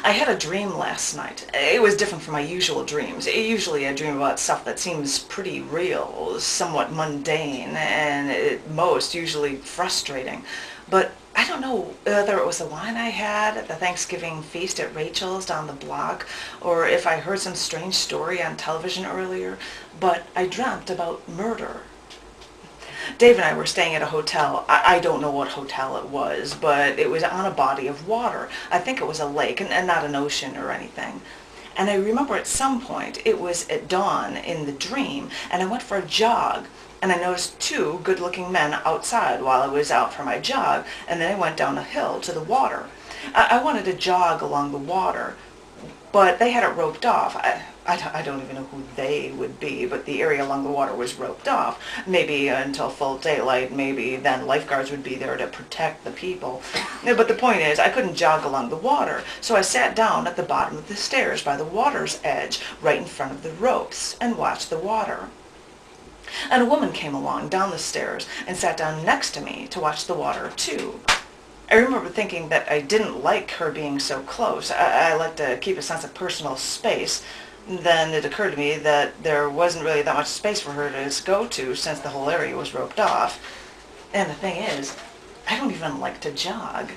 I had a dream last night. It was different from my usual dreams. Usually I dream about stuff that seems pretty real, somewhat mundane, and at most usually frustrating. But I don't know whether it was the wine I had at the Thanksgiving feast at Rachel's down the block, or if I heard some strange story on television earlier, but I dreamt about murder. Dave and I were staying at a hotel. I don't know what hotel it was, but it was on a body of water. I think it was a lake and not an ocean or anything. And I remember at some point, it was at dawn in the dream, and I went for a jog. And I noticed two good-looking men outside while I was out for my jog, and then I went down a hill to the water. I wanted to jog along the water, but they had it roped off. I don't even know who they would be, but the area along the water was roped off. Maybe until full daylight, maybe then lifeguards would be there to protect the people. But the point is, I couldn't jog along the water, so I sat down at the bottom of the stairs by the water's edge, right in front of the ropes, and watched the water. And a woman came along down the stairs and sat down next to me to watch the water too. I remember thinking that I didn't like her being so close. I like to keep a sense of personal space. Then it occurred to me that there wasn't really that much space for her to go to since the whole area was roped off. And the thing is, I don't even like to jog.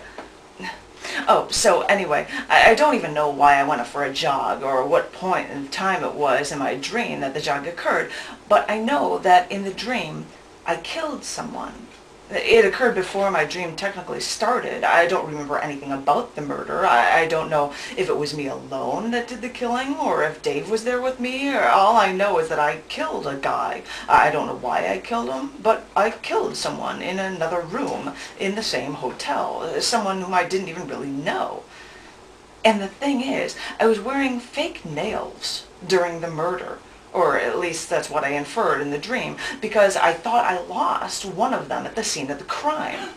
Oh, so anyway, I don't even know why I went for a jog or what point in time it was in my dream that the jog occurred, but I know that in the dream I killed someone. It occurred before my dream technically started. I don't remember anything about the murder. I don't know if it was me alone that did the killing or if Dave was there with me. Or all I know is that I killed a guy. I don't know why I killed him, but I killed someone in another room in the same hotel. Someone whom I didn't even really know. And the thing is, I was wearing fake nails during the murder. Or at least that's what I inferred in the dream, because I thought I lost one of them at the scene of the crime.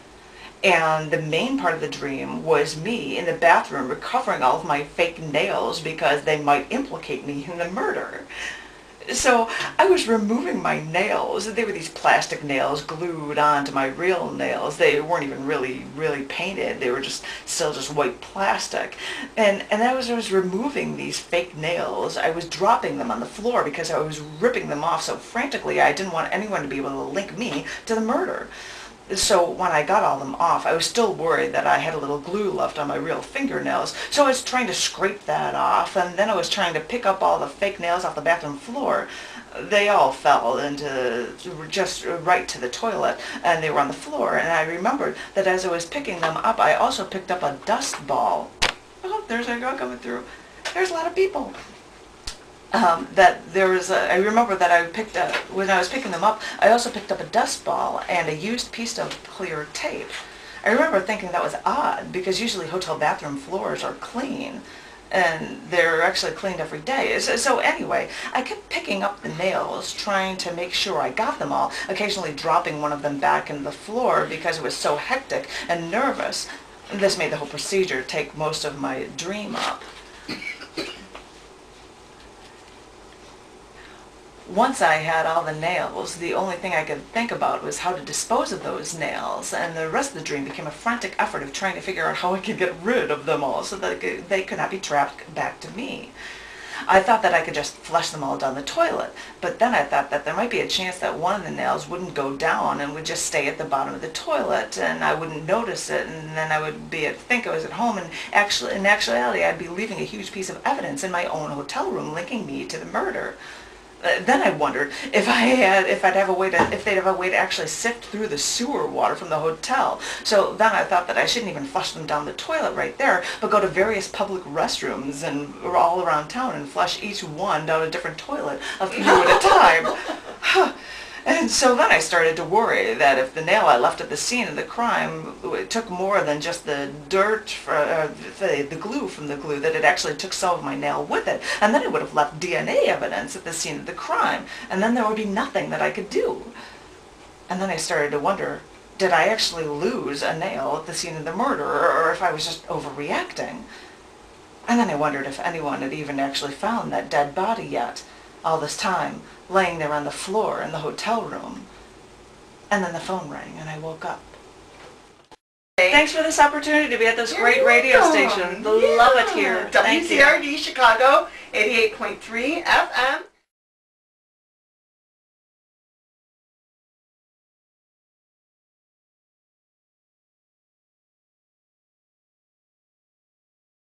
And the main part of the dream was me in the bathroom recovering all of my fake nails because they might implicate me in the murder. So I was removing my nails. They were these plastic nails glued onto my real nails. They weren't even really painted. They were still just white plastic. And as I was removing these fake nails, I was dropping them on the floor because I was ripping them off so frantically I didn't want anyone to be able to link me to the murder. So when I got all of them off, I was still worried that I had a little glue left on my real fingernails. So I was trying to scrape that off, and then I was trying to pick up all the fake nails off the bathroom floor. They all fell into just right to the toilet, and they were on the floor. And I remembered that as I was picking them up, I also picked up a dust ball. Oh, there's a girl coming through. There's a lot of people. I remember that when I was picking them up, I also picked up a dust ball and a used piece of clear tape. I remember thinking that was odd because usually hotel bathroom floors are clean and they're actually cleaned every day. So anyway, I kept picking up the nails, trying to make sure I got them all, occasionally dropping one of them back in the floor because it was so hectic and nervous. This made the whole procedure take most of my dream up. Once I had all the nails, the only thing I could think about was how to dispose of those nails, and the rest of the dream became a frantic effort of trying to figure out how I could get rid of them all so that they could not be trapped back to me. I thought that I could just flush them all down the toilet, but then I thought that there might be a chance that one of the nails wouldn't go down and would just stay at the bottom of the toilet, and I wouldn't notice it, and then I would think I was at home, and in actuality I'd be leaving a huge piece of evidence in my own hotel room linking me to the murder. Then I wondered if they'd have a way to actually sift through the sewer water from the hotel. So then I thought that I shouldn't even flush them down the toilet right there, but go to various public restrooms and all around town and flush each one down a different toilet, a few at a time. And so then I started to worry that if the nail I left at the scene of the crime took more than just the dirt, the glue from the glue, that it actually took some of my nail with it. And then it would have left DNA evidence at the scene of the crime. And then there would be nothing that I could do. And then I started to wonder, did I actually lose a nail at the scene of the murder, or if I was just overreacting? And then I wondered if anyone had even actually found that dead body yet, all this time, laying there on the floor in the hotel room. And then the phone rang and I woke up. Thanks for this opportunity to be at this great radio station. Love it here. WZRD Chicago, 88.3 FM.